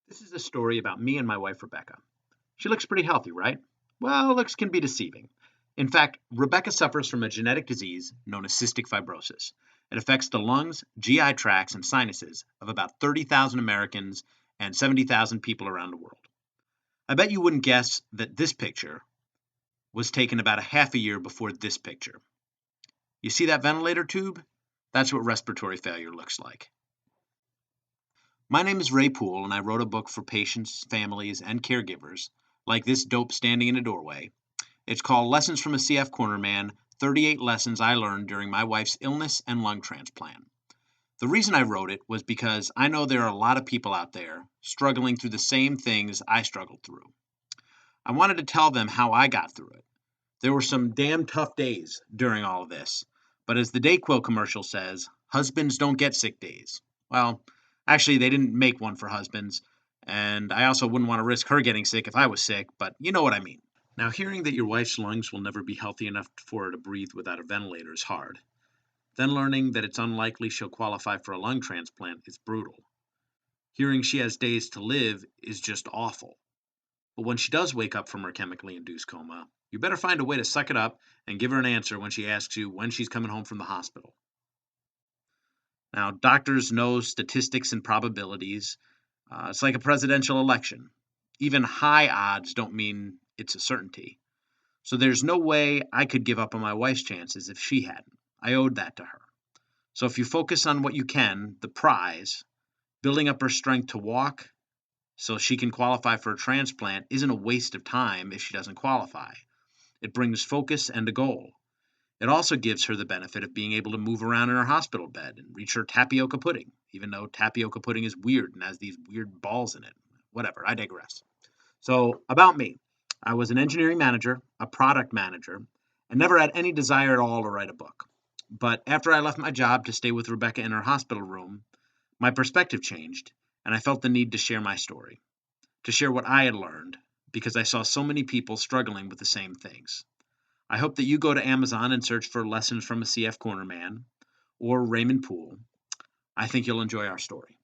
This is a story about me and my wife, Rebecca. She looks pretty healthy, right? Well, looks can be deceiving. In fact, Rebecca suffers from a genetic disease known as cystic fibrosis. It affects the lungs, GI tracts, and sinuses of about 30,000 Americans and 70,000 people around the world. I bet you wouldn't guess that this picture was taken about a half a year before this picture. You see that ventilator tube? That's what respiratory failure looks like. My name is Ray Poole, and I wrote a book for patients, families, and caregivers, like this dope standing in a doorway. It's called Lessons from a CF Cornerman 38 Lessons I Learned During My Wife's Illness and Lung Transplant. The reason I wrote it was because I know there are a lot of people out there struggling through the same things I struggled through. I wanted to tell them how I got through it. There were some damn tough days during all of this, but as the Dayquil commercial says, husbands don't get sick days. Well, actually, they didn't make one for husbands, and I also wouldn't want to risk her getting sick if I was sick, but you know what I mean. Now, hearing that your wife's lungs will never be healthy enough for her to breathe without a ventilator is hard. Then learning that it's unlikely she'll qualify for a lung transplant is brutal. Hearing she has days to live is just awful. But when she does wake up from her chemically induced coma, you better find a way to suck it up and give her an answer when she asks you when she's coming home from the hospital. Now, doctors know statistics and probabilities. It's like a presidential election. Even high odds don't mean it's a certainty. So there's no way I could give up on my wife's chances if she hadn't. I owed that to her. So if you focus on what you can, the prize, building up her strength to walk so she can qualify for a transplant isn't a waste of time if she doesn't qualify. It brings focus and a goal. It also gives her the benefit of being able to move around in her hospital bed and reach her tapioca pudding, even though tapioca pudding is weird and has these weird balls in it. Whatever, I digress. So, about me, I was an engineering manager, a product manager, and never had any desire at all to write a book. But after I left my job to stay with Rebecca in her hospital room, my perspective changed, and I felt the need to share my story, to share what I had learned, because I saw so many people struggling with the same things. I hope that you go to Amazon and search for Lessons from a CF Cornerman or Raymond Poole. I think you'll enjoy our story.